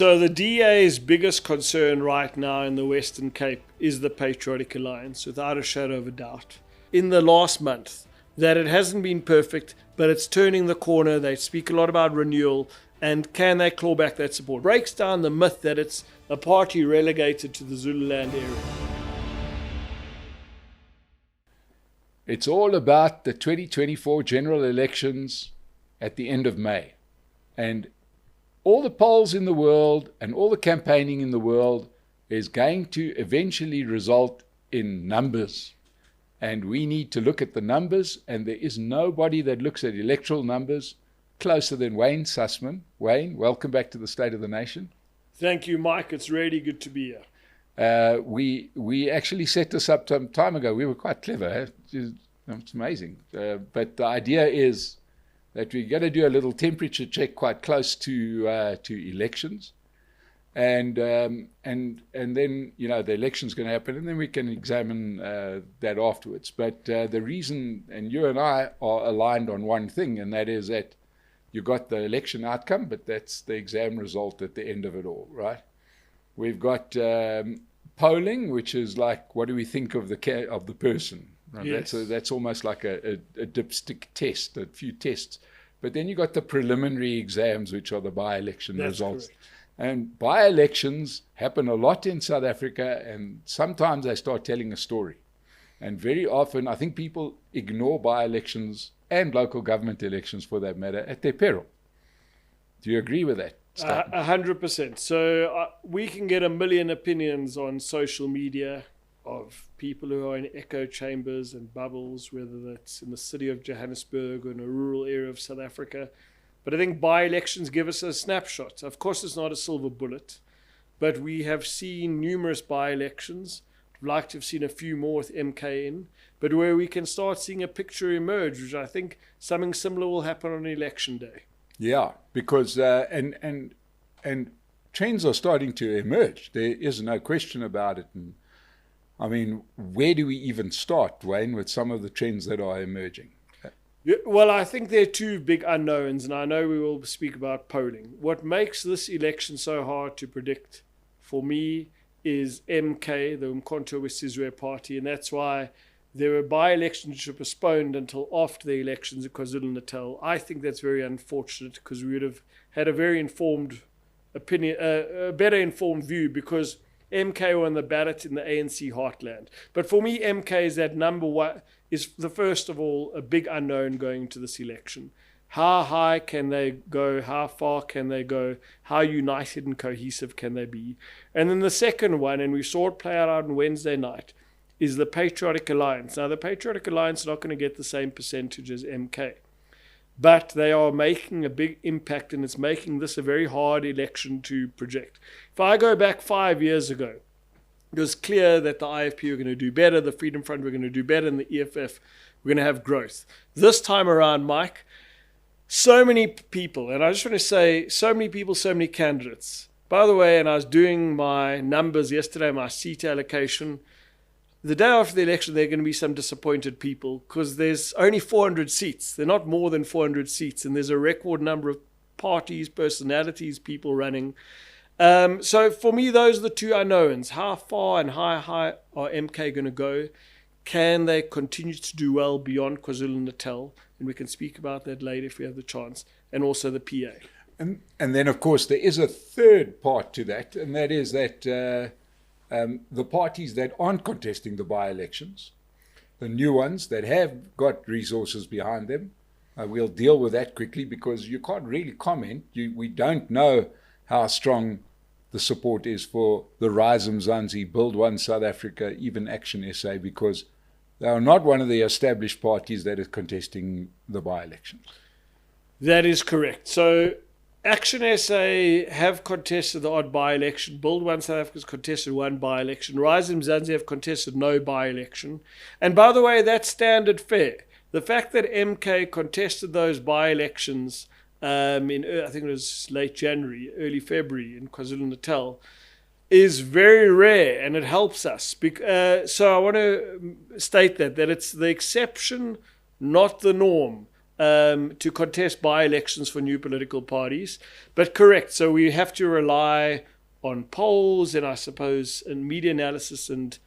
So the DA's biggest concern right now in the Western Cape is the Patriotic Alliance, without a shadow of a doubt. In the last month, that it hasn't been perfect, but it's turning the corner. They speak a lot about renewal, and can they claw back that support? Breaks down the myth that it's a party relegated to the Zululand area. It's all about the 2024 general elections at the end of May. And all the polls in the world and all the campaigning in the world is going to eventually result in numbers. And we need to look at the numbers, and there is nobody that looks at electoral numbers closer than Wayne Sussman. Wayne, welcome back to the State of the Nation. Thank you, Mike. It's really good to be here. We actually set this up some time ago. We were quite clever. It's amazing. But the idea is that we're going to do a little temperature check quite close to elections, and then the election's going to happen, and then we can examine that afterwards. But the reason, and you and I are aligned on one thing, and that is that you got the election outcome, but that's the exam result at the end of it all, right? We've got polling, which is like, what do we think of the person? Right? Yes. That's almost like a dipstick test, a few tests. But then you got the preliminary exams, which are the by-election results. Correct. And by-elections happen a lot in South Africa, and sometimes they start telling a story. And very often, I think people ignore by-elections and local government elections, for that matter, at their peril. Do you agree with that statement? 100%. So we can get a million opinions on social media of people who are in echo chambers and bubbles, whether that's in the city of Johannesburg or in a rural area of South Africa. But I think by-elections give us a snapshot. Of course, it's not a silver bullet, but we have seen numerous by-elections. I'd like to have seen a few more with MK in, but where we can start seeing a picture emerge, which I think something similar will happen on election day. Yeah, because and trends are starting to emerge. There is no question about it. And I mean, where do we even start, Wayne, with some of the trends that are emerging? Yeah, well, I think there are two big unknowns, and I know we will speak about polling. What makes this election so hard to predict for me is MK, the Umkhonto weSizwe Party, and that's why there were by-elections which were postponed until after the elections in KwaZulu-Natal. I think that's very unfortunate, because we would have had a very informed opinion, a better informed view, because MK were on the ballot in the ANC heartland. But for me, MK is that number one, is the first of all a big unknown going into this election. How high can they go? How far can they go? How united and cohesive can they be? And then the second one, and we saw it play out on Wednesday night, is the Patriotic Alliance. Now, the Patriotic Alliance is not going to get the same percentage as MK, but they are making a big impact, and it's making this a very hard election to project. If I go back 5 years ago, it was clear that the IFP were going to do better, the Freedom Front were going to do better, and the EFF were going to have growth. This time around, Mike, so many people, and I just want to say, so many people, so many candidates. By the way, and I was doing my numbers yesterday, my seat allocation. The day after the election, there are going to be some disappointed people, because there's only 400 seats. There are not more than 400 seats, and there's a record number of parties, personalities, people running. So for me, those are the two unknowns. How far and how high are MK going to go? Can they continue to do well beyond KwaZulu-Natal? And we can speak about that later if we have the chance. And also the PA. And then, of course, there is a third part to that, and that is that the parties that aren't contesting the by-elections, the new ones that have got resources behind them, we'll deal with that quickly, because you can't really comment. We don't know how strong the support is for the Rise Mzansi, Build One South Africa, even Action SA, because they are not one of the established parties that is contesting the by-elections. That is correct. So Action SA have contested the odd by-election. Build One South Africa has contested one by-election. Rise Mzansi have contested no by-election. And by the way, that's standard fare. The fact that MK contested those by-elections I think it was late January, early February in KwaZulu-Natal, is very rare, and it helps us. So I want to state that it's the exception, not the norm. to contest by-elections for new political parties. But correct, so we have to rely on polls and I suppose and media analysis and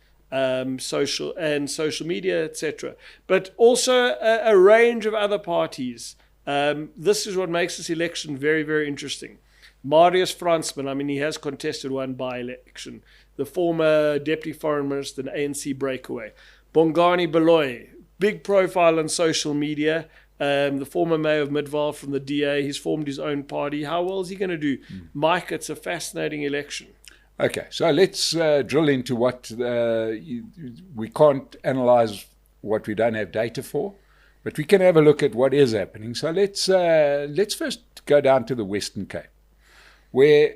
social media, etc. But also a range of other parties. This is what makes this election very, very interesting. Marius Fransman, I mean, he has contested one by-election. The former Deputy Foreign Minister and ANC breakaway. Bongani Baloyi, big profile on social media. The former mayor of Midvaal from the DA, he's formed his own party. How well is he going to do? Mike, it's a fascinating election. Okay, so let's drill into what we can't analyze what we don't have data for, but we can have a look at what is happening. So let's first go down to the Western Cape, where,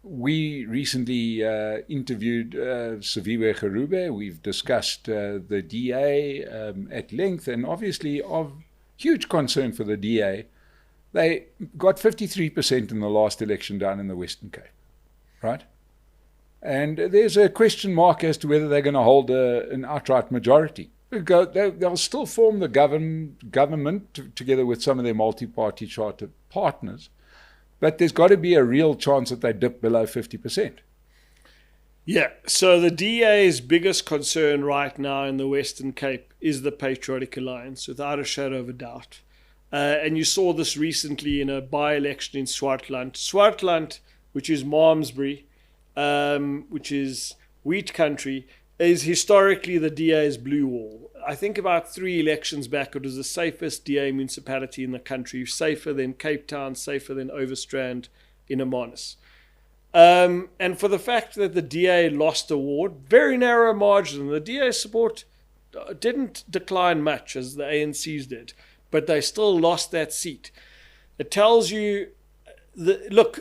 we recently interviewed Saviwe Gerube. We've discussed the DA at length, and obviously of huge concern for the DA. They got 53% in the last election down in the Western Cape, right? And there's a question mark as to whether they're going to hold an outright majority. They'll still form the government together with some of their multi-party charter partners, but there's got to be a real chance that they dip below 50%. Yeah, so the DA's biggest concern right now in the Western Cape is the Patriotic Alliance, without a shadow of a doubt. And you saw this recently in a by-election in Swartland. Swartland, which is Malmesbury, which is wheat country, is historically the DA's blue wall. I think about 3 elections back, it was the safest DA municipality in the country, safer than Cape Town, safer than Overstrand in Amanus. And for the fact that the DA lost a ward, very narrow margin, the DA support didn't decline much as the ANC's did, but they still lost that seat. It tells you, look,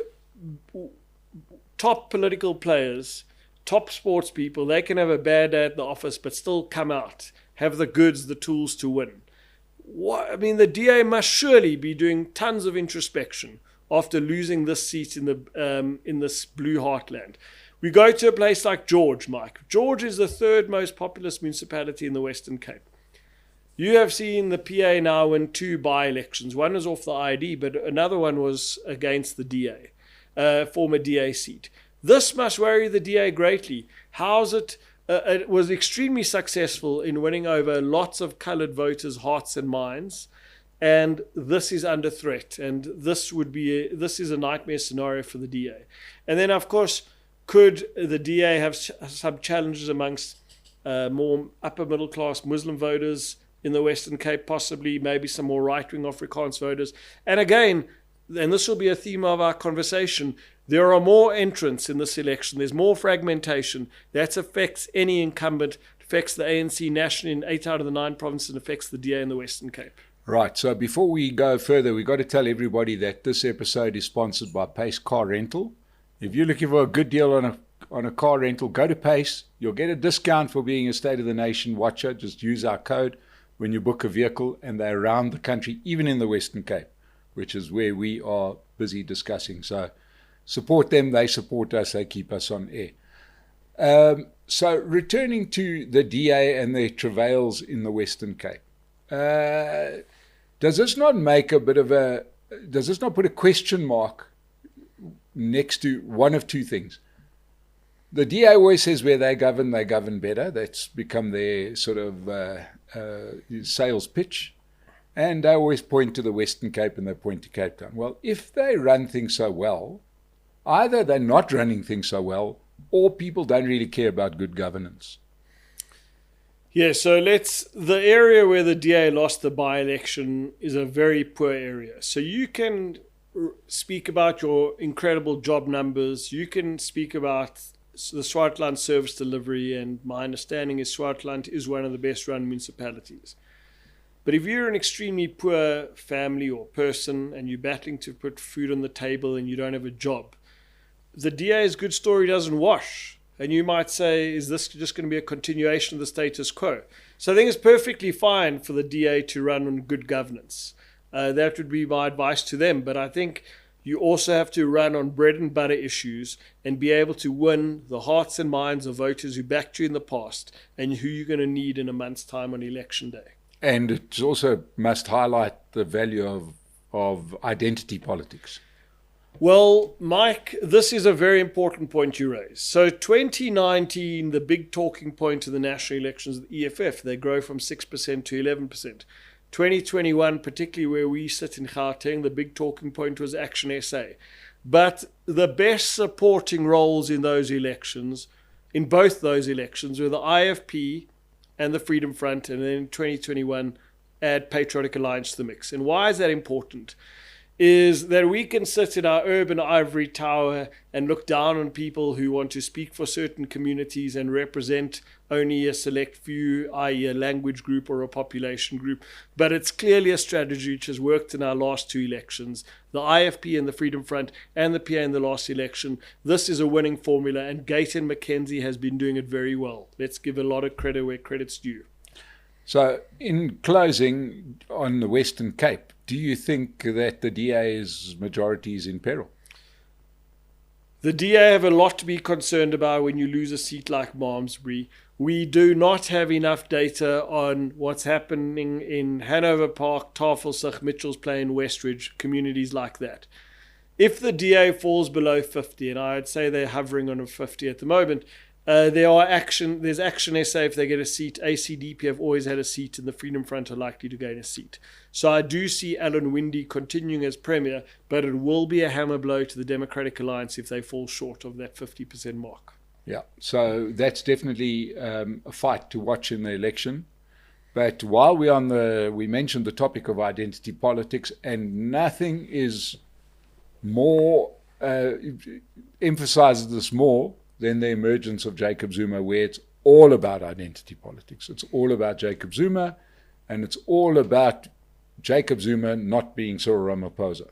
top political players, top sports people, they can have a bad day at the office but still come out, have the goods, the tools to win. The DA must surely be doing tons of introspection after losing this seat in this blue heartland. We go to a place like George, Mike. George is the 3rd most populous municipality in the Western Cape. You have seen the PA now win 2 by-elections. One was off the ID, but another one was against the DA, former DA seat. This must worry the DA greatly. How's it? It was extremely successful in winning over lots of coloured voters' hearts and minds. And this is under threat, and this is a nightmare scenario for the DA. And then, of course, could the DA have some challenges amongst more upper middle class Muslim voters in the Western Cape, possibly maybe some more right-wing Afrikaans voters? And again, and this will be a theme of our conversation, there are more entrants in this election. There's more fragmentation. That affects any incumbent, affects the ANC nationally in 8 out of the 9 provinces, and affects the DA in the Western Cape. Right, so before we go further, we've got to tell everybody that this episode is sponsored by Pace Car Rental. If you're looking for a good deal on a car rental, go to Pace. You'll get a discount for being a State of the Nation watcher. Just use our code when you book a vehicle, and they're around the country, even in the Western Cape, which is where we are busy discussing. So support them, they support us, they keep us on air. So returning to the DA and their travails in the Western Cape. Does this not put a question mark next to one of 2 things? The DA always says where they govern better. That's become their sort of sales pitch. And they always point to the Western Cape and they point to Cape Town. Well, if they run things so well, either they're not running things so well, or people don't really care about good governance. Yeah, so the area where the DA lost the by-election is a very poor area. So you can speak about your incredible job numbers. You can speak about the Swartland service delivery, and my understanding is Swartland is one of the best run municipalities. But if you're an extremely poor family or person and you're battling to put food on the table and you don't have a job, the DA's good story doesn't wash. And you might say, is this just going to be a continuation of the status quo? So I think it's perfectly fine for the DA to run on good governance. That would be my advice to them. But I think you also have to run on bread and butter issues and be able to win the hearts and minds of voters who backed you in the past and who you're going to need in a month's time on election day. And it also must highlight the value of identity politics. Well, Mike, this is a very important point you raise. So 2019, the big talking point of the national elections, the EFF, they grow from 6% to 11%. 2021, particularly where we sit in Gauteng, the big talking point was Action SA. But the best supporting roles in those elections, in both those elections, were the IFP and the Freedom Front, and then in 2021, add Patriotic Alliance to the mix. And why is that important? Is that we can sit in our urban ivory tower and look down on people who want to speak for certain communities and represent only a select few, i.e. a language group or a population group. But it's clearly a strategy which has worked in our last two elections. The IFP and the Freedom Front and the PA in the last election. This is a winning formula, and Gauteng Mackenzie has been doing it very well. Let's give a lot of credit where credit's due. So in closing, on the Western Cape, do you think that the DA's majority is in peril? The DA have a lot to be concerned about when you lose a seat like Malmesbury. We do not have enough data on what's happening in Hanover Park, Tafelsig, Mitchell's Plain, Westridge, communities like that. If the DA falls below 50, and I'd say they're hovering on a 50 at the moment, there's Action SA if they get a seat. ACDP have always had a seat, and the Freedom Front are likely to gain a seat. So I do see Alan Winde continuing as Premier, but it will be a hammer blow to the Democratic Alliance if they fall short of that 50% mark. Yeah, so that's definitely a fight to watch in the election. But while we mentioned the topic of identity politics, and nothing is more, emphasizes this more than the emergence of Jacob Zuma, where it's all about identity politics. It's all about Jacob Zuma, and it's all about Jacob Zuma not being Cyril Ramaphosa.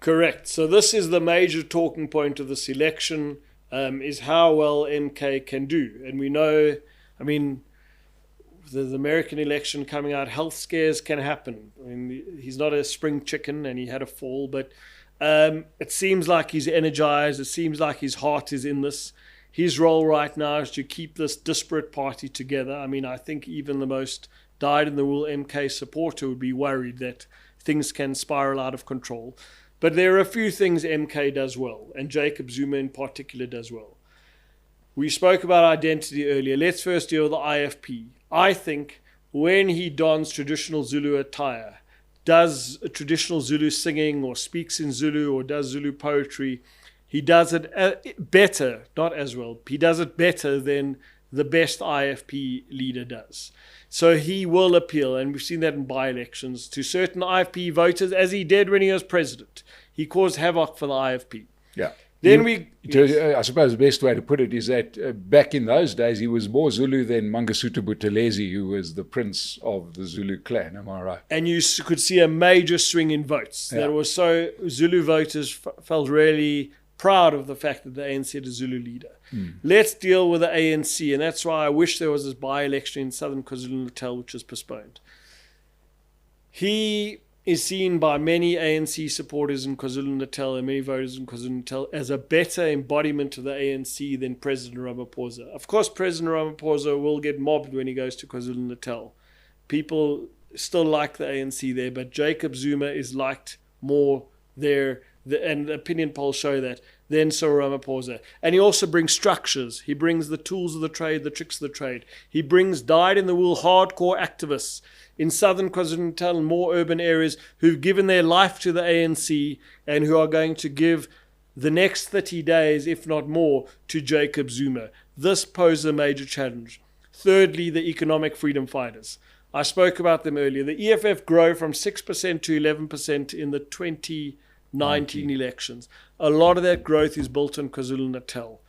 Correct. So this is the major talking point of this election, is how well MK can do. And we know, I mean, the American election coming out, health scares can happen. I mean, he's not a spring chicken, and he had a fall, but it seems like he's energized. It seems like his heart is in this. His role right now is to keep this disparate party together. I mean, I think even the most dyed-in-the-wool MK supporter would be worried that things can spiral out of control. But there are a few things MK does well, and Jacob Zuma in particular does well. We spoke about identity earlier. Let's first deal with the IFP. I think when he dons traditional Zulu attire, does a traditional Zulu singing or speaks in Zulu or does Zulu poetry, he does it better, not as well. He does it better than the best IFP leader does. So he will appeal, and we've seen that in by-elections, to certain IFP voters, as he did when he was president. He caused havoc for the IFP. Yeah. Then I suppose the best way to put it is that back in those days, he was more Zulu than Mangosuthu Buthelezi, who was the prince of the Zulu clan. Am I right? And you could see a major swing in votes. Yeah. That was so Zulu voters felt really proud of the fact that the ANC had a Zulu leader. Let's deal with the ANC, and that's why I wish there was this by-election in southern KwaZulu-Natal, which was postponed. He is seen by many ANC supporters in KwaZulu-Natal and many voters in KwaZulu-Natal as a better embodiment of the ANC than President Ramaphosa. Of course, President Ramaphosa will get mobbed when he goes to KwaZulu-Natal. People still like the ANC there, but Jacob Zuma is liked more there, and the opinion polls show that, than Cyril Ramaphosa. And he also brings structures. He brings the tools of the trade, the tricks of the trade. He brings dyed-in-the-wool hardcore activists in southern KwaZulu-Natal and more urban areas who've given their life to the ANC and who are going to give the next 30 days, if not more, to Jacob Zuma. This poses a major challenge. Thirdly, the economic freedom fighters. I spoke about them earlier. The EFF grow from 6% to 11% in the 2019 elections. A lot of that growth is built on KwaZulu-Natal.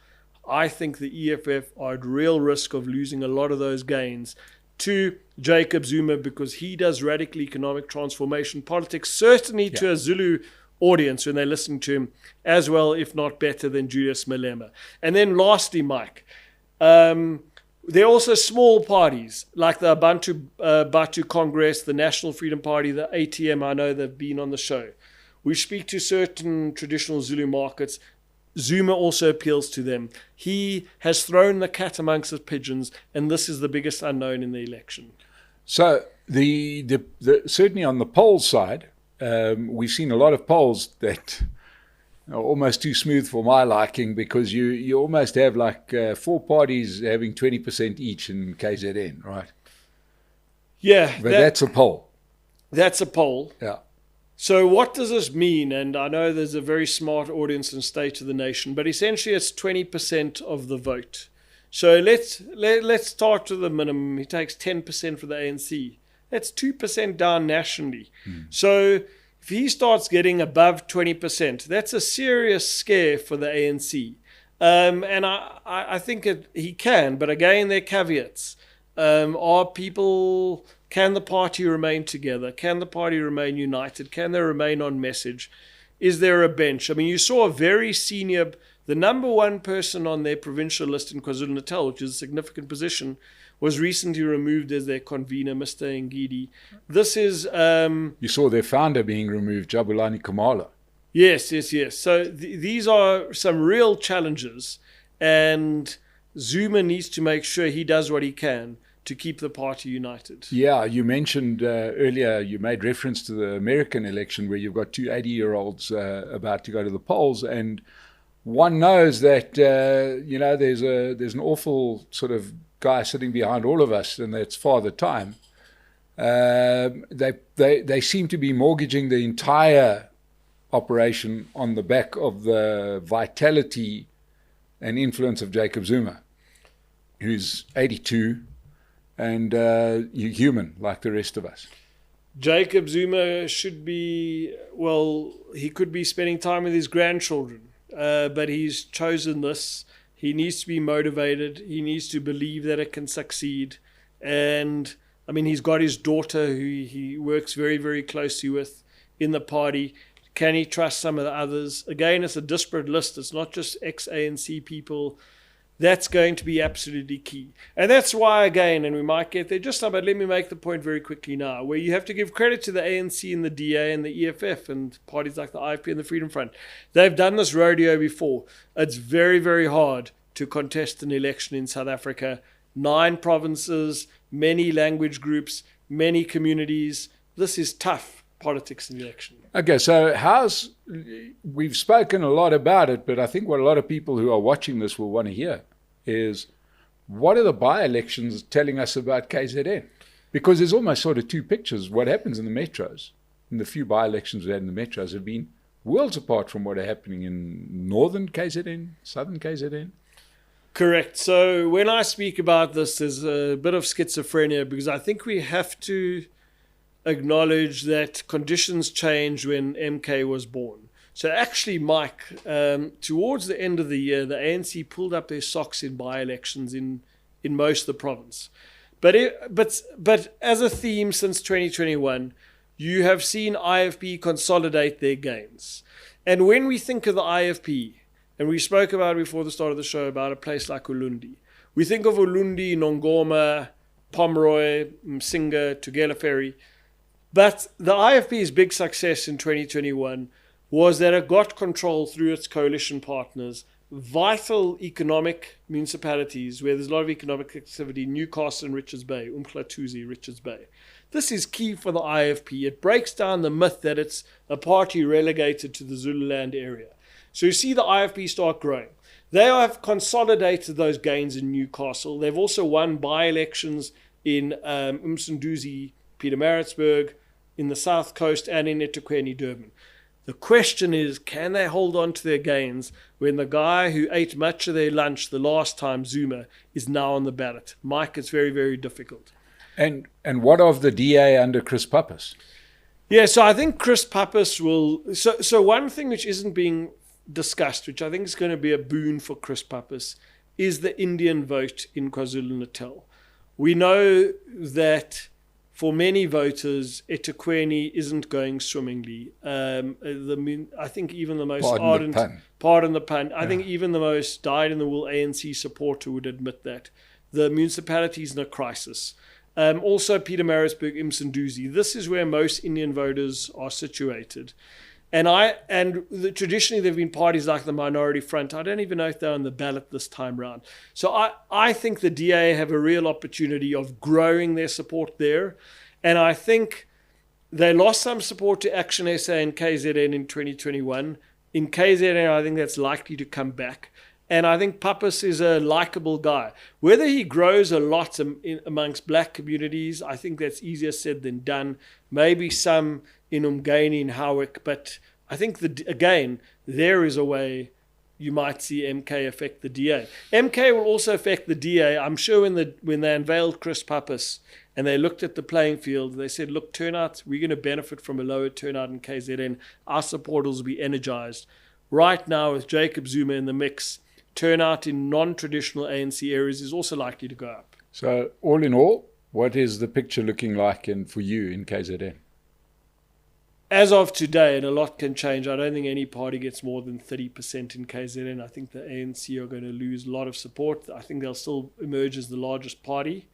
I think the EFF are at real risk of losing a lot of those gains to Jacob Zuma because he does radical economic transformation politics, certainly to a Zulu audience when they listen to him, as well, if not better, than Julius Malema. And then lastly, Mike, there are also small parties like the Batu Congress, the National Freedom Party, the ATM. I know they've been on the show. We speak to certain traditional Zulu markets. Zuma also appeals to them. He has thrown the cat amongst the pigeons, and this is the biggest unknown in the election. So certainly on the polls side, we've seen a lot of polls that are almost too smooth for my liking, because you almost have like 4 parties having 20% each in KZN, right? Yeah. But that's a poll. That's a poll. Yeah. So what does this mean? And I know there's a very smart audience in State of the Nation, but essentially it's 20% of the vote. So let's start with the minimum. He takes 10% for the ANC. That's 2% down nationally. So if he starts getting above 20%, that's a serious scare for the ANC. And I think he can, but again, there are caveats. Can the party remain together? Can the party remain united? Can they remain on message? Is there a bench? I mean, you saw a very senior, the number one person on their provincial list in KwaZulu-Natal, which is a significant position, was recently removed as their convener, Mr. Ngidi. This is... you saw their founder being removed, Jabulani Kamala. Yes. So these are some real challenges, and Zuma needs to make sure he does what he can to keep the party united. Yeah, you mentioned earlier, you made reference to the American election where you've got 2 80-year-olds about to go to the polls, and one knows that there's an awful sort of guy sitting behind all of us, and that's Father Time. They seem to be mortgaging the entire operation on the back of the vitality and influence of Jacob Zuma, who's 82 and human like the rest of us. Jacob Zuma should be, he could be spending time with his grandchildren, but he's chosen this. He needs to be motivated. He needs to believe that it can succeed. And, I mean, he's got his daughter who he works very, very closely with in the party. Can he trust some of the others? Again, it's a disparate list. It's not just ex-ANC people. That's going to be absolutely key. And that's why, again, and we might get there just now, but let me make the point very quickly now, where you have to give credit to the ANC and the DA and the EFF and parties like the IFP and the Freedom Front. They've done this rodeo before. It's very, very hard to contest an election in South Africa. 9 provinces, many language groups, many communities. This is tough politics in the election. Okay, so we've spoken a lot about it, but I think what a lot of people who are watching this will want to hear is, what are the by-elections telling us about KZN? Because there's almost sort of 2 pictures. What happens in the metros, and the few by-elections we had in the metros have been worlds apart from what are happening in northern KZN, southern KZN. Correct. So when I speak about this, there's a bit of schizophrenia, because I think we have to acknowledge that conditions changed when MK was born. So actually, Mike, towards the end of the year, the ANC pulled up their socks in by-elections in most of the province. But as a theme since 2021, you have seen IFP consolidate their gains. And when we think of the IFP, and we spoke about it before the start of the show about a place like Ulundi, we think of Ulundi, Nongoma, Pomeroy, Msinga, Tugela Ferry. But the IFP's big success in 2021 was that it got control through its coalition partners, vital economic municipalities where there's a lot of economic activity, Newcastle and Richards Bay, Umhlatuzi, Richards Bay. This is key for the IFP. It breaks down the myth that it's a party relegated to the Zululand area. So you see the IFP start growing. They have consolidated those gains in Newcastle. They've also won by-elections in Umsunduzi, Pietermaritzburg, in the South Coast, and in eThekwini, Durban. The question is, can they hold on to their gains when the guy who ate much of their lunch the last time, Zuma, is now on the ballot? Mike, it's very, very difficult. And what of the DA under Chris Pappas? Yeah, so I think Chris Pappas will... So one thing which isn't being discussed, which I think is going to be a boon for Chris Pappas, is the Indian vote in KwaZulu-Natal. We know that for many voters, eThekwini isn't going swimmingly. I think even the most ardent... Pardon the pun. I think even the most dyed-in-the-wool ANC supporter would admit that. The municipality is in a crisis. Also, Pietermaritzburg, Msunduzi. This is where most Indian voters are situated. Traditionally there have been parties like the Minority Front. I don't even know if they're on the ballot this time round. So I think the DA have a real opportunity of growing their support there. And I think they lost some support to Action SA and KZN in 2021. In KZN, I think that's likely to come back. And I think Pappas is a likable guy. Whether he grows a lot amongst black communities, I think that's easier said than done. Maybe some in Umgeni and Howick, but I think, again, there is a way you might see MK affect the DA. MK will also affect the DA. I'm sure when they unveiled Chris Pappas and they looked at the playing field, they said, look, turnout, we're going to benefit from a lower turnout in KZN. Our supporters will be energized. Right now, with Jacob Zuma in the mix, turnout in non-traditional ANC areas is also likely to go up. So all in all, what is the picture looking like for you in KZN? As of today, and a lot can change, I don't think any party gets more than 30% in KZN. I think the ANC are going to lose a lot of support. I think they'll still emerge as the largest party.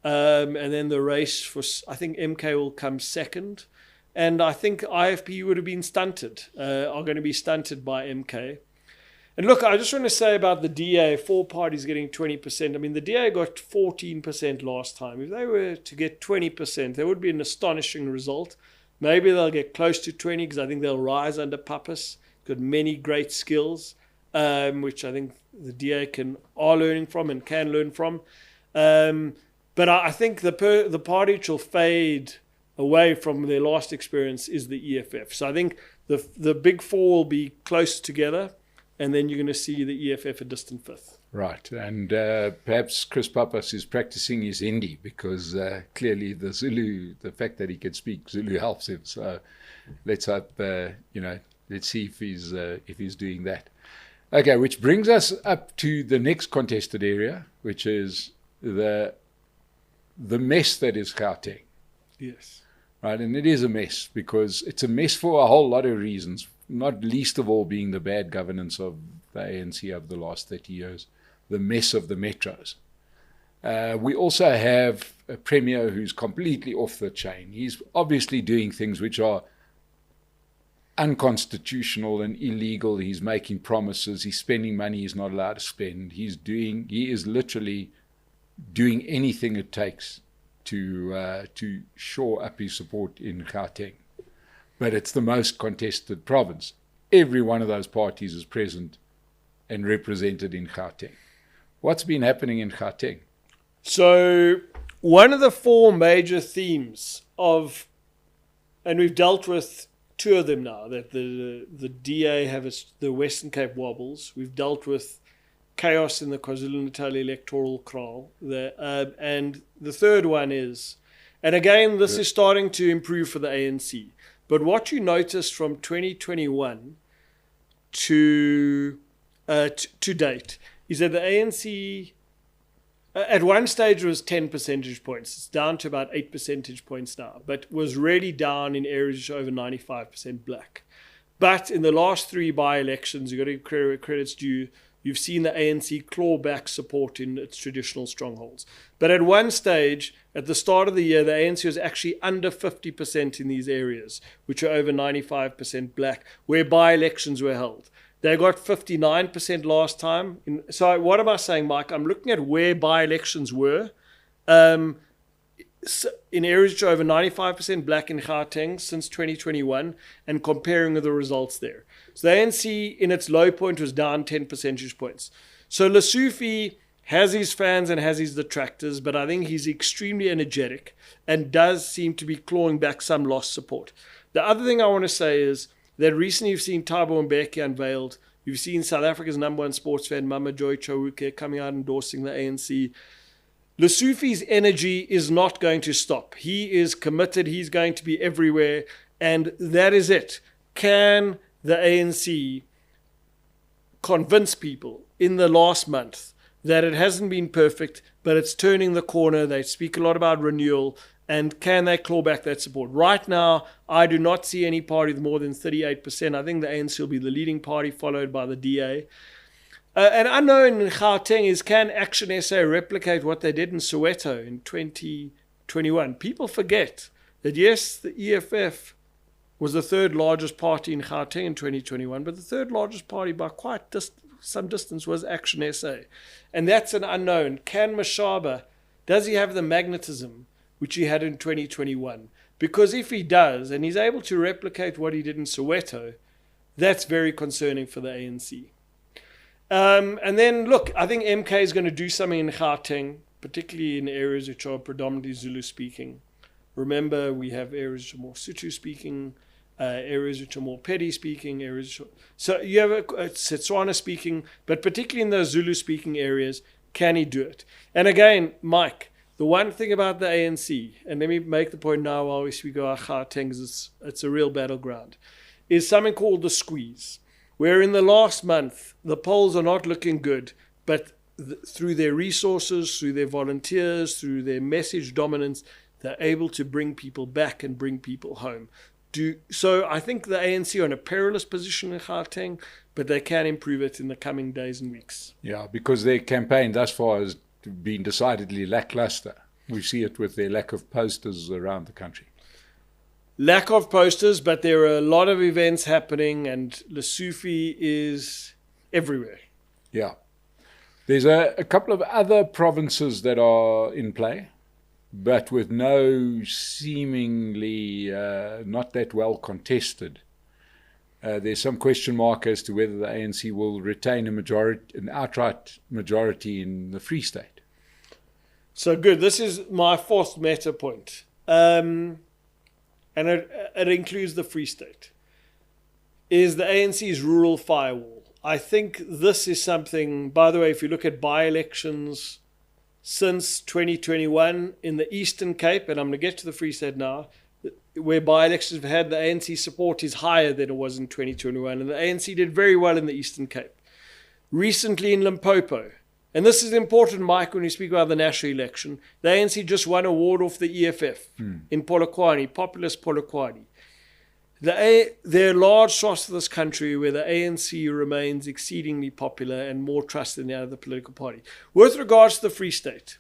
And then the race for, I think MK will come second. And I think IFP would have been stunted, are going to be stunted by MK. And look, I just want to say about the DA, 4 parties getting 20%. I mean, the DA got 14% last time. If they were to get 20%, that would be an astonishing result. Maybe they'll get close to 20 because I think they'll rise under Pappas. Got many great skills, which I think the DA are learning from and can learn from. But I think the party which will fade away from their last experience is the EFF. So I think the big 4 will be close together, and then you're going to see the EFF a distant 5th. Right, and perhaps Chris Pappas is practicing his Hindi because clearly the Zulu, the fact that he can speak Zulu helps him. So let's hope, let's see if he's doing that. Okay, which brings us up to the next contested area, which is the mess that is Gauteng. Yes. Right, and it is a mess because it's a mess for a whole lot of reasons, not least of all being the bad governance of the ANC over the last 30 years. The mess of the metros. We also have a premier who's completely off the chain. He's obviously doing things which are unconstitutional and illegal. He's making promises. He's spending money he's not allowed to spend. He is literally doing anything it takes to shore up his support in Gauteng. But it's the most contested province. Every one of those parties is present and represented in Gauteng. What's been happening in Gauteng? So one of the 4 major themes and we've dealt with 2 of them now, that the DA have the Western Cape wobbles. We've dealt with chaos in the KwaZulu-Natal electoral kraal. And the third one is, and again, this is starting to improve for the ANC. But what you noticed from 2021 to date is that the ANC at one stage was 10 percentage points. It's down to about 8 percentage points now, but was really down in areas which are over 95% black. But in the last 3 by-elections, you've got to give credit where credit's due. You've seen the ANC claw back support in its traditional strongholds. But at one stage, at the start of the year, the ANC was actually under 50% in these areas, which are over 95% black, where by-elections were held. They got 59% last time. So what am I saying, Mike? I'm looking at where by-elections were in areas which are over 95% black in Gauteng since 2021 and comparing the results there. So the ANC in its low point was down 10 percentage points. So Lesofie has his fans and has his detractors, but I think he's extremely energetic and does seem to be clawing back some lost support. The other thing I want to say is that recently you've seen Thabo Mbeki unveiled. You've seen South Africa's #1 sports fan, Mama Joy Chauke, coming out endorsing the ANC. Lesofie's energy is not going to stop. He is committed. He's going to be everywhere. And that is it. Can the ANC convince people in the last month that it hasn't been perfect, but it's turning the corner? They speak a lot about renewal. And can they claw back that support? Right now, I do not see any party with more than 38%. I think the ANC will be the leading party, followed by the DA. And unknown in Gauteng is, can Action SA replicate what they did in Soweto in 2021? People forget that, yes, the EFF was the third largest party in Gauteng in 2021, but the third largest party by quite some distance was Action SA. And that's an unknown. Can Mashaba, does he have the magnetism which he had in 2021? Because if he does, and he's able to replicate what he did in Soweto, that's very concerning for the ANC. And then, look, I think MK is going to do something in Gauteng, particularly in areas which are predominantly Zulu-speaking. Remember, we have areas which are more Sotho-speaking, areas which are more Pedi-speaking, so you have Setswana-speaking, but particularly in those Zulu-speaking areas, can he do it? And again, Mike, the one thing about the ANC, and let me make the point now while we speak about Gauteng, because it's a real battleground, is something called the squeeze, where in the last month, the polls are not looking good, but through their resources, through their volunteers, through their message dominance, they're able to bring people back and bring people home. So I think the ANC are in a perilous position in Gauteng, but they can improve it in the coming days and weeks. Yeah, because their campaign thus far has been decidedly lackluster. We see it with their lack of posters around the country. Lack of posters, but there are a lot of events happening, and Lesotho is everywhere. Yeah. There's a couple of other provinces that are in play, but with no seemingly not that well contested. There's some question mark as to whether the ANC will retain an outright majority in the Free State. So good. This is my fourth meta point. And it includes the Free State. Is the ANC's rural firewall. I think this is something, by the way, if you look at by-elections since 2021 in the Eastern Cape, and I'm going to get to the Free State now, where by-elections have had the ANC support is higher than it was in 2021, and the ANC did very well in the Eastern Cape. Recently in Limpopo, and this is important, Mike, when you speak about the national election, the ANC just won a ward off the EFF in Polokwane, populist Polokwane. There are large swaths of this country where the ANC remains exceedingly popular and more trusted than any other political party. With regards to the Free State,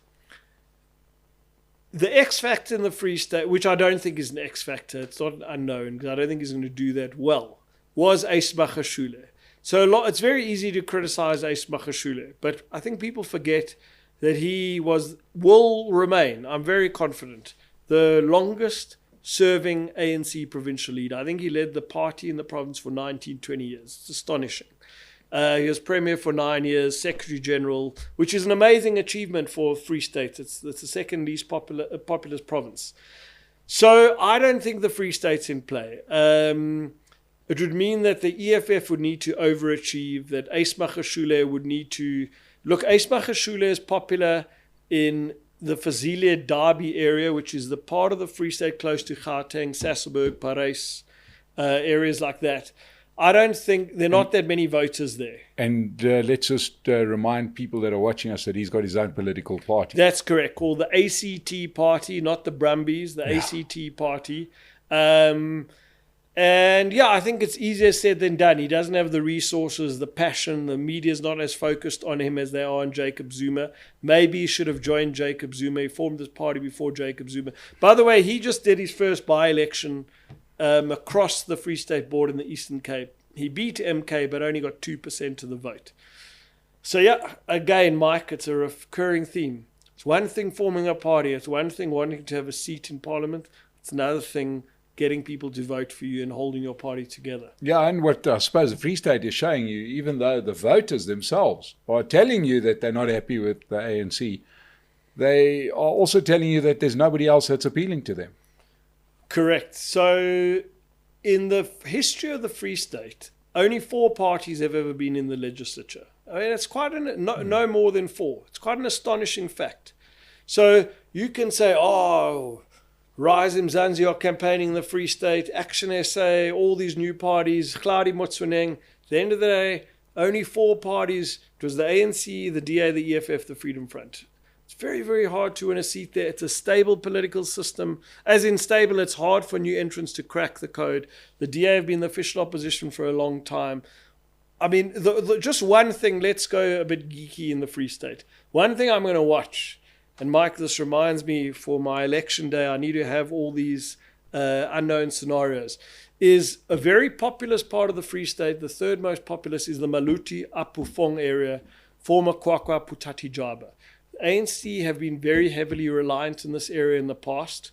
the X factor in the Free State, which I don't think is an X factor, it's not an unknown, because I don't think he's going to do that well, was Ace Magashule. So it's very easy to criticize Ace Magashule, but I think people forget that he will remain, I'm very confident, the longest serving ANC provincial leader. I think he led the party in the province for 19, 20 years. It's astonishing. He was Premier for 9 years, Secretary General, which is an amazing achievement for Free State. It's the second least populous province. So I don't think the Free State's in play. It would mean that the EFF would need to overachieve, that Ace Magashule would need to... Look, Ace Magashule is popular in the Fazilia Derby area, which is the part of the Free State close to Gauteng, Sasolburg, Parys, areas like that. I don't think there are not that many voters there. And let's just remind people that are watching us that he's got his own political party. That's correct, called the ACT Party, not the Brumbies, the ACT Party. And yeah, I think it's easier said than done. He doesn't have the resources, the passion. The media's not as focused on him as they are on Jacob Zuma. Maybe he should have joined Jacob Zuma. He formed this party before Jacob Zuma. By the way, he just did his first by-election across the Free State board in the Eastern Cape. He beat MK, but only got 2% of the vote. So yeah, again, Mike, it's a recurring theme. It's one thing forming a party. It's one thing wanting to have a seat in Parliament. It's another thing getting people to vote for you and holding your party together. Yeah, and what I suppose the Free State is showing you, even though the voters themselves are telling you that they're not happy with the ANC, they are also telling you that there's nobody else that's appealing to them. Correct. So in the history of the Free State, only 4 parties have ever been in the legislature. I mean, it's quite no more than 4. It's quite an astonishing fact. So you can say, oh, Rise Mzansi are campaigning in the Free State, Action SA, all these new parties, Hladi Motsoeneng. At the end of the day, only 4 parties. It was the ANC, the DA, the EFF, the Freedom Front. It's very, very hard to win a seat there. It's a stable political system. As in stable, it's hard for new entrants to crack the code. The DA have been the official opposition for a long time. I mean, just one thing, let's go a bit geeky in the Free State. One thing I'm going to watch, and Mike, this reminds me for my election day, I need to have all these unknown scenarios, is a very populous part of the Free State. The third most populous is the Maluti Apufong area, former Kwakwa Putati Jaba. The ANC have been very heavily reliant in this area in the past.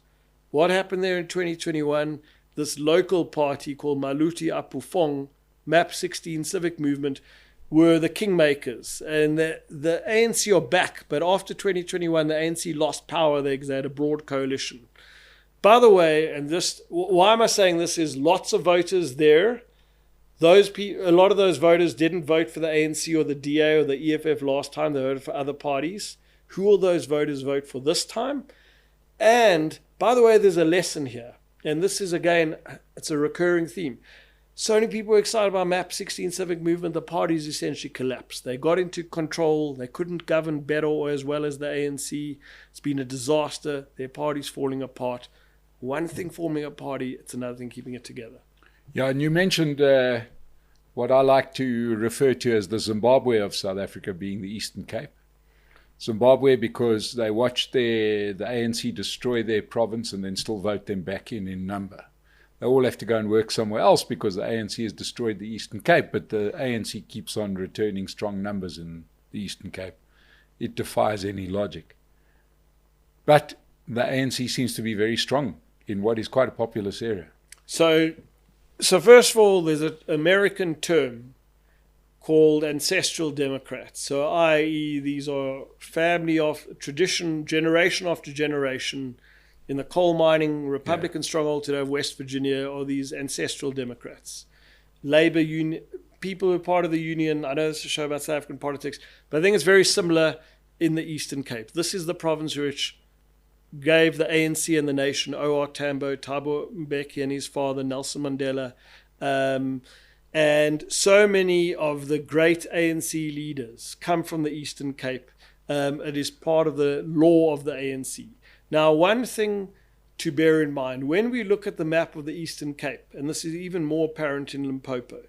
What happened there in 2021? This local party called Maluti Apufong, MAP 16 Civic Movement, were the kingmakers. And the ANC are back, but after 2021, the ANC lost power there because they had a broad coalition. By the way, and this, why am I saying this, is lots of voters there. A lot of those voters didn't vote for the ANC or the DA or the EFF last time. They voted for other parties. Who will those voters vote for this time? And by the way, there's a lesson here. And this is, again, it's a recurring theme. So many people were excited about MAP 16 Civic Movement. The parties essentially collapsed. They got into control. They couldn't govern better or as well as the ANC. It's been a disaster. Their party's falling apart. One thing forming a party, it's another thing keeping it together. Yeah, and you mentioned what I like to refer to as the Zimbabwe of South Africa being the Eastern Cape. Zimbabwe because they watched the ANC destroy their province and then still vote them back in number. They all have to go and work somewhere else because the ANC has destroyed the Eastern Cape, but the ANC keeps on returning strong numbers in the Eastern Cape. It defies any logic. But the ANC seems to be very strong in what is quite a populous area. So first of all, there's an American term called ancestral Democrats. So i.e. these are family of tradition, generation after generation, in the coal mining Republican stronghold today of West Virginia are these ancestral Democrats. Labour Union, people who are part of the union, I know this is a show about South African politics, but I think it's very similar in the Eastern Cape. This is the province which gave the ANC and the nation O.R. Tambo, Thabo Mbeki and his father Nelson Mandela, and so many of the great ANC leaders come from the Eastern Cape. It is part of the law of the ANC. Now, one thing to bear in mind, when we look at the map of the Eastern Cape, and this is even more apparent in Limpopo,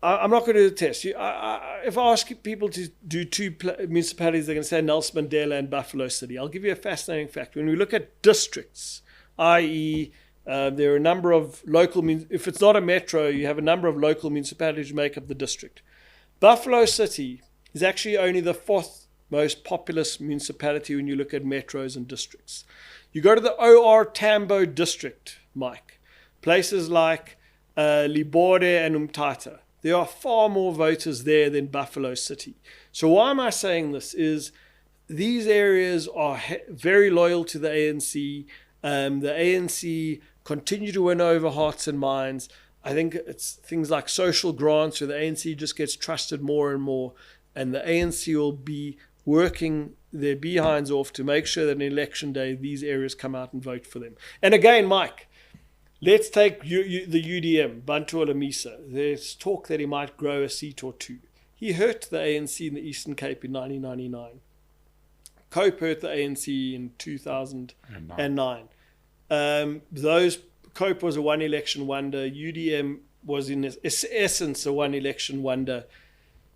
I'm not going to test you. If I ask people to do two municipalities, they're going to say Nelson Mandela and Buffalo City. I'll give you a fascinating fact. When we look at districts, i.e., there are a number of local, if it's not a metro, you have a number of local municipalities who make up the district. Buffalo City is actually only the fourth most populous municipality when you look at metros and districts. You go to the O.R. Tambo district, Mike, places like Libode and Umtata. There are far more voters there than Buffalo City. So why am I saying this is these areas are very loyal to the ANC. The ANC continue to win over hearts and minds. I think it's things like social grants where the ANC just gets trusted more and more. And the ANC will be working their behinds off to make sure that on election day, these areas come out and vote for them. And again, Mike, let's take the UDM, Bantu Alamisa. There's talk that he might grow a seat or two. He hurt the ANC in the Eastern Cape in 1999. Cope hurt the ANC in 2009. Cope was a one-election wonder. UDM was in essence a one-election wonder.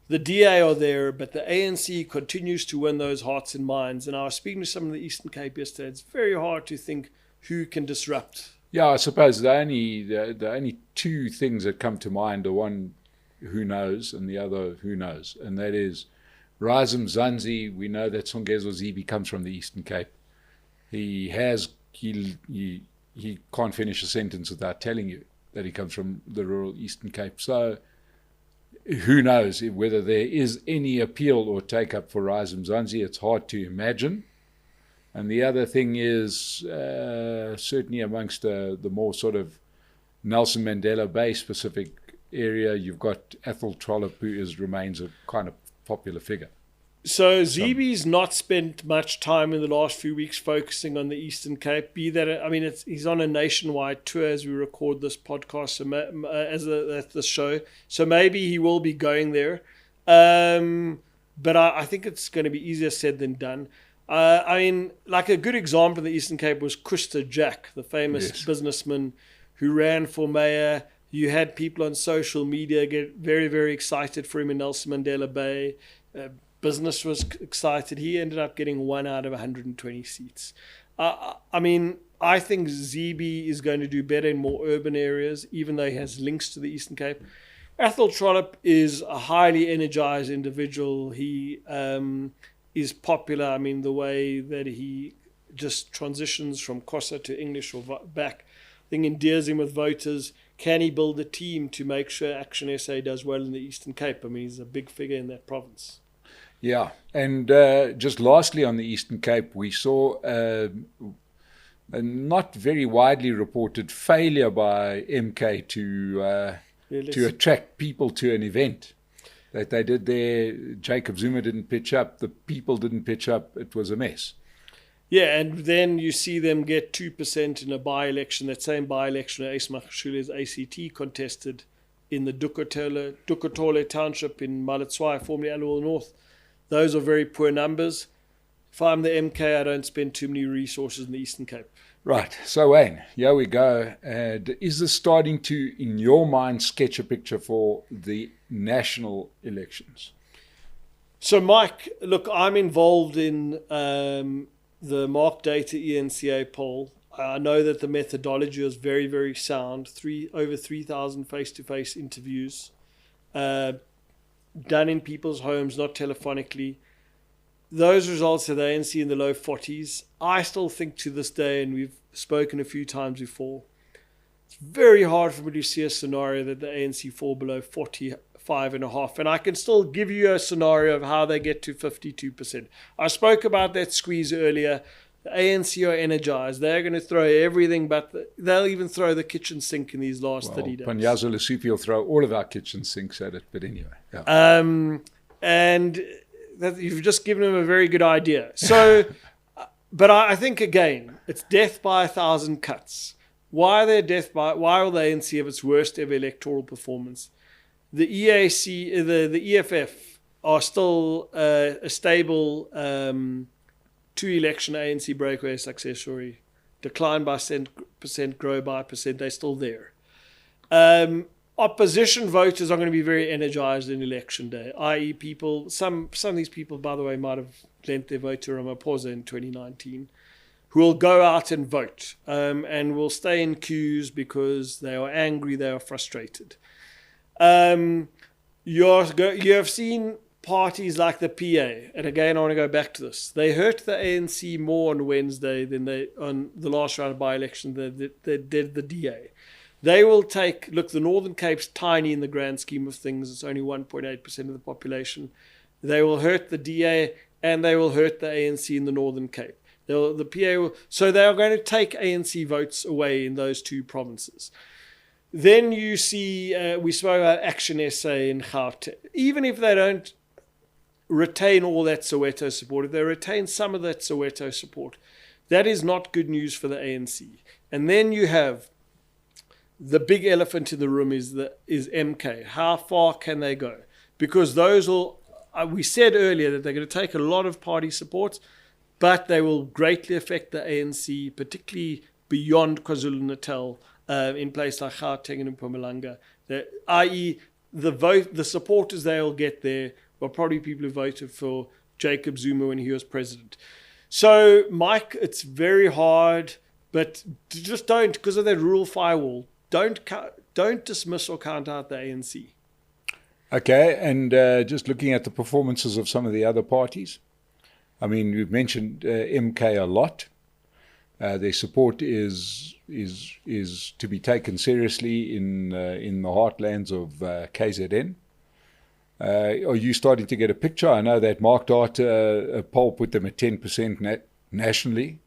The DA are there, but the ANC continues to win those hearts and minds. And I was speaking to some of the Eastern Cape yesterday. It's very hard to think who can disrupt. Yeah, I suppose the only two things that come to mind are one, who knows, and the other, who knows. And that is Razim Zanzi. We know that Songezo Zibi comes from the Eastern Cape. He can't finish a sentence without telling you that he comes from the rural Eastern Cape. So who knows whether there is any appeal or take-up for Razim Zanzi. It's hard to imagine. And the other thing is, certainly amongst the more sort of Nelson Mandela Bay specific area, you've got Ethel Trollip, who remains a kind of popular figure. So Zibi's not spent much time in the last few weeks focusing on the Eastern Cape. He's on a nationwide tour as we record this podcast, at the show. So maybe he will be going there. But I think it's going to be easier said than done. Like a good example of the Eastern Cape was Kuster Jack, the famous businessman who ran for mayor. You had people on social media get very, very excited for him in Nelson Mandela Bay. Business was excited. He ended up getting 1 out of 120 seats. I mean, I think ZB is going to do better in more urban areas, even though he has links to the Eastern Cape. Athol Trollip is a highly energized individual. He is popular. I mean, the way that he just transitions from Xhosa to English or back, I think endears him with voters. Can he build a team to make sure Action SA does well in the Eastern Cape? I mean, he's a big figure in that province. Yeah, and just lastly on the Eastern Cape, we saw a not very widely reported failure by MK to attract people to an event that they did there. Jacob Zuma didn't pitch up, the people didn't pitch up, it was a mess. Yeah, and then you see them get 2% in a by-election, that same by-election Ace Makashule's ACT contested in the Dukotole township in Malitswai, formerly Aliwal North. Those are very poor numbers. If I'm the MK, I don't spend too many resources in the Eastern Cape. Right, so Wayne, here we go. Is this starting to, in your mind, sketch a picture for the national elections? So, Mike, look, I'm involved in the Mark Data ENCA poll. I know that the methodology is very, very sound. Over 3,000 face-to-face interviews done in people's homes, not telephonically. Those results are the ANC in the low 40s. I still think to this day, and we've spoken a few times before, it's very hard for me to see a scenario that the ANC fall below 45.5. And I can still give you a scenario of how they get to 52%. I spoke about that squeeze earlier. The ANC are energized. They're going to throw everything, but they'll even throw the kitchen sink in these last 30 days. Panyazo Lesupi will throw all of our kitchen sinks at it, but anyway. Yeah. And that you've just given them a very good idea. So, but I think, again, it's death by 1,000 cuts. Why will the ANC have its worst ever electoral performance? The EAC, the EFF are still a stable two-election ANC breakaway success story. Decline by percent, grow by percent. They're still there. Opposition voters are going to be very energized in election day, i.e. people, some of these people, by the way, might have lent their vote to Ramaphosa in 2019, who will go out and vote and will stay in queues because they are angry, they are frustrated. You have seen parties like the PA, and again, I want to go back to this. They hurt the ANC more on Wednesday than on the last round of by-election than they did the DA. They will look, the Northern Cape's tiny in the grand scheme of things. It's only 1.8% of the population. They will hurt the DA and they will hurt the ANC in the Northern Cape. So they are going to take ANC votes away in those two provinces. Then you see, we spoke about Action SA in Gauteng. Even if they don't retain all that Soweto support, if they retain some of that Soweto support, that is not good news for the ANC. And then you have the big elephant in the room is MK. How far can they go? Because we said earlier that they're going to take a lot of party support, but they will greatly affect the ANC, particularly beyond KwaZulu-Natal, in places like Gauteng and Mpumalanga. I.e., the supporters they'll get there are probably people who voted for Jacob Zuma when he was president. So, Mike, it's very hard, but just don't, because of that rural firewall, don't dismiss or count out the ANC. Okay, and just looking at the performances of some of the other parties, I mean, we've mentioned MK a lot. Their support is to be taken seriously in the heartlands of KZN. Are you starting to get a picture? I know that Mark Data poll put them at 10% nationally.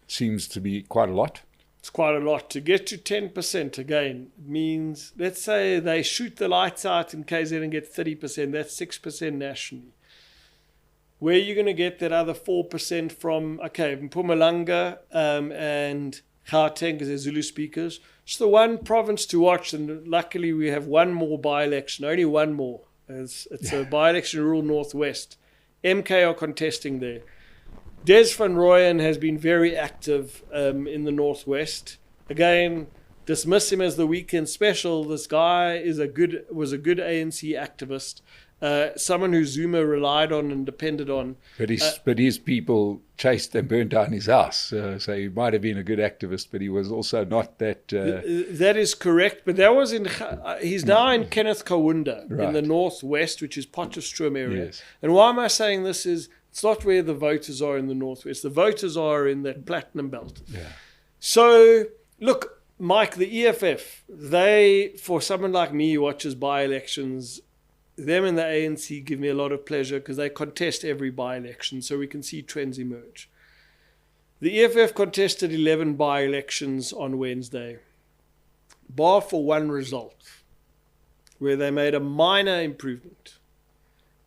Seems to be quite a lot. It's quite a lot. To get to 10% again means, let's say they shoot the lights out in KZN and get 30%. That's 6% nationally. Where are you going to get that other 4% from? Okay, Mpumalanga and Gauteng, because they're Zulu speakers. It's the one province to watch, and luckily we have one more by-election, only one more. It's a by-election in rural northwest. MK are contesting there. Des van Rooyen has been very active in the northwest. Again, dismiss him as the weekend special. This guy was a good ANC activist. someone who Zuma relied on and depended on. But his people chased and burned down his house. So he might have been a good activist, but he was also not that. That is correct. But that was he's now in Kenneth Kaunda in the northwest, which is Potchefstroom area. Yes. And why am I saying this is it's not where the voters are in the northwest. The voters are in that platinum belt. Yeah. So, look, Mike, the EFF, for someone like me who watches by-elections, them and the ANC give me a lot of pleasure because they contest every by-election, so we can see trends emerge. The EFF contested 11 by-elections on Wednesday, bar for one result, where they made a minor improvement.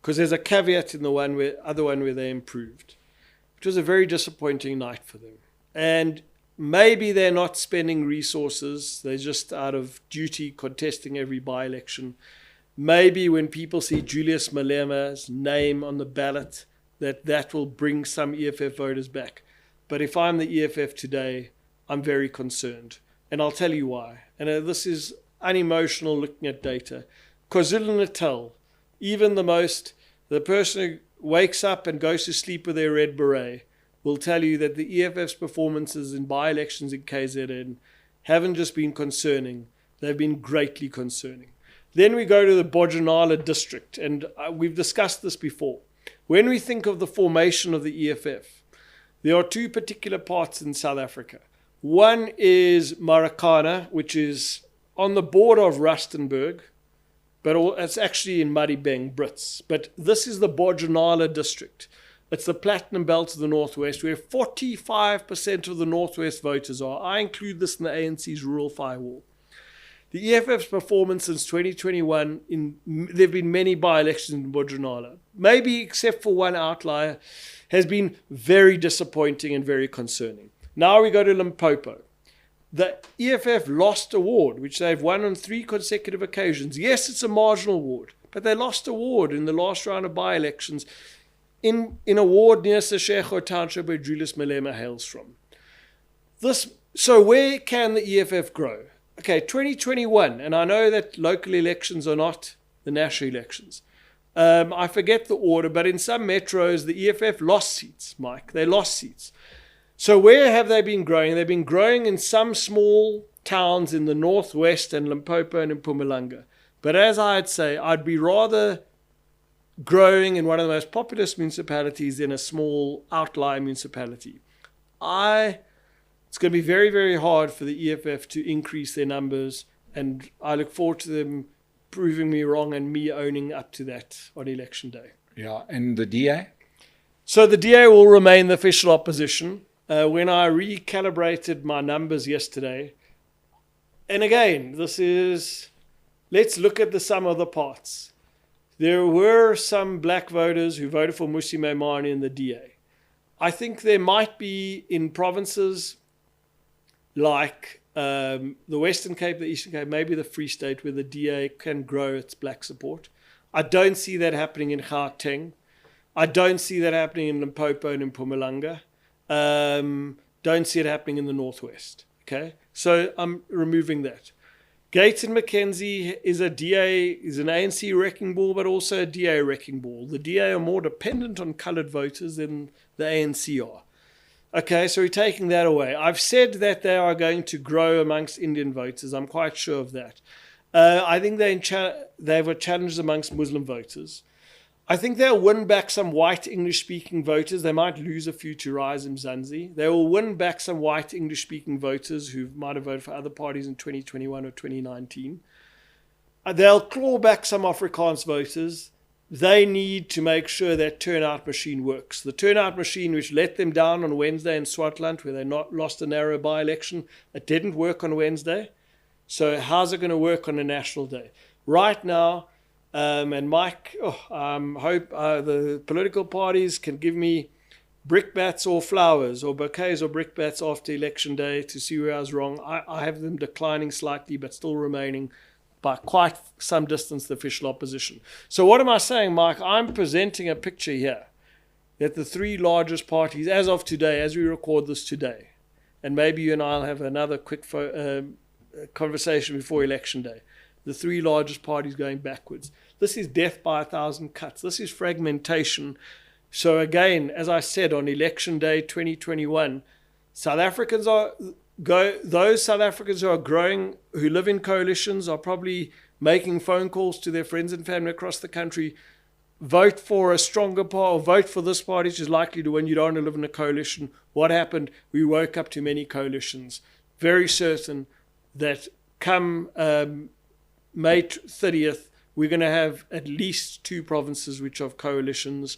Because there's a caveat in the other one where they improved. It was a very disappointing night for them. And maybe they're not spending resources. They're just out of duty contesting every by-election. Maybe when people see Julius Malema's name on the ballot, that will bring some EFF voters back. But if I'm the EFF today, I'm very concerned. And I'll tell you why. And this is unemotional looking at data. KwaZulu-Natal, even the person who wakes up and goes to sleep with their red beret will tell you that the EFF's performances in by-elections in KZN haven't just been concerning, they've been greatly concerning. Then we go to the Bojanala district, and we've discussed this before. When we think of the formation of the EFF, there are two particular parts in South Africa. One is Marikana, which is on the border of Rustenburg, but it's actually in Madibeng, Brits. But this is the Bojanala district. It's the platinum belt of the northwest, where 45% of the northwest voters are. I include this in the ANC's rural firewall. The EFF's performance since 2021, there have been many by-elections in Bojanala, maybe except for one outlier, has been very disappointing and very concerning. Now we go to Limpopo. The EFF lost a ward, which they've won on 3 consecutive occasions. Yes, it's a marginal ward, but they lost a ward in the last round of by-elections in a ward near Seshego Township where Julius Malema hails from. So where can the EFF grow? Okay, 2021, and I know that local elections are not the national elections. I forget the order, but in some metros, the EFF lost seats, Mike. They lost seats. So where have they been growing? They've been growing in some small towns in the northwest and Limpopo and in Mpumalanga. But as I'd say, I'd be rather growing in one of the most populous municipalities than a small outlier municipality. It's going to be very, very hard for the EFF to increase their numbers, and I look forward to them proving me wrong and me owning up to that on election day. Yeah, and the DA? So the DA will remain the official opposition. When I recalibrated my numbers yesterday, and again, let's look at the sum of the parts. There were some black voters who voted for Mmusi Maimane in the DA. I think there might be in provinces like the Western Cape, the Eastern Cape, maybe the Free State, where the DA can grow its black support. I don't see that happening in Gauteng. I don't see that happening in Limpopo and in Mpumalanga. Don't see it happening in the Northwest. Okay, so I'm removing that. Gates and Mackenzie is an ANC wrecking ball, but also a DA wrecking ball. The DA are more dependent on coloured voters than the ANC are. Okay, so we're taking that away. I've said that they are going to grow amongst Indian voters. I'm quite sure of that. I think they have a challenge amongst Muslim voters. I think they'll win back some white English-speaking voters. They might lose a few to Rise Mzansi. They will win back some white English-speaking voters who might have voted for other parties in 2021 or 2019. They'll claw back some Afrikaans voters. They need to make sure that turnout machine works. The turnout machine which let them down on Wednesday in Swartland, where they lost a narrow by-election, it didn't work on Wednesday. So how's it going to work on a national day? Right now, and Mike, hope the political parties can give me brickbats or flowers or bouquets or brickbats after election day to see where I was wrong. I have them declining slightly but still remaining by quite some distance the official opposition. So what am I saying, Mike? I'm presenting a picture here that the 3 largest parties, as of today, as we record this today, and maybe you and I will have another quick conversation before election day, the 3 largest parties going backwards. This is death by 1,000 cuts. This is fragmentation. So again, as I said, on election day 2021, those South Africans who are growing, who live in coalitions, are probably making phone calls to their friends and family across the country. Vote for a stronger party, or vote for this party, which is likely to win. You don't want to live in a coalition. What happened? We woke up to many coalitions. Very certain that come May 30th, we're going to have at least 2 provinces which are coalitions.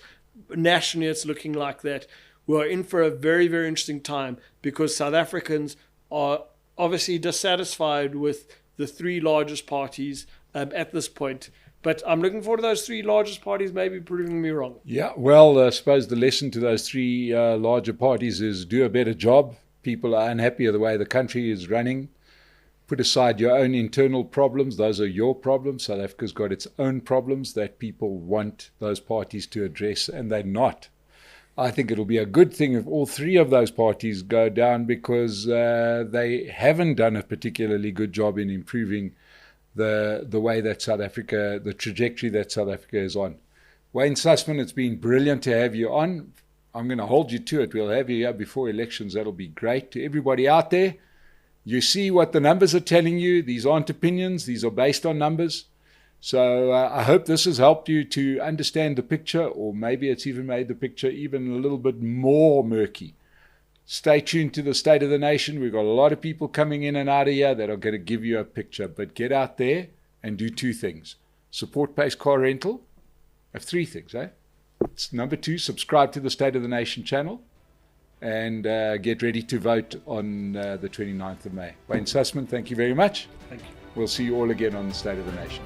Nationally, it's looking like that. We're in for a very, very interesting time, because South Africans are obviously dissatisfied with the 3 largest parties at this point. But I'm looking forward to those 3 largest parties maybe proving me wrong. Yeah, well, I suppose the lesson to those 3 larger parties is do a better job. People are unhappy with the way the country is running. Put aside your own internal problems. Those are your problems. South Africa's got its own problems that people want those parties to address, and they're not. I think it'll be a good thing if all 3 of those parties go down, because they haven't done a particularly good job in improving the way that South Africa, the trajectory that South Africa is on. Wayne Sussman, it's been brilliant to have you on. I'm going to hold you to it. We'll have you here before elections. That'll be great. To everybody out there, you see what the numbers are telling you. These aren't opinions. These are based on numbers. So I hope this has helped you to understand the picture, or maybe it's even made the picture even a little bit more murky. Stay tuned to the State of the Nation. We've got a lot of people coming in and out of here that are going to give you a picture. But get out there and do 2 things. Support Pace Car Rental. I have 3 things, eh? It's number 2, subscribe to the State of the Nation channel, and get ready to vote on the 29th of May. Wayne Sussman, thank you very much. Thank you. We'll see you all again on the State of the Nation.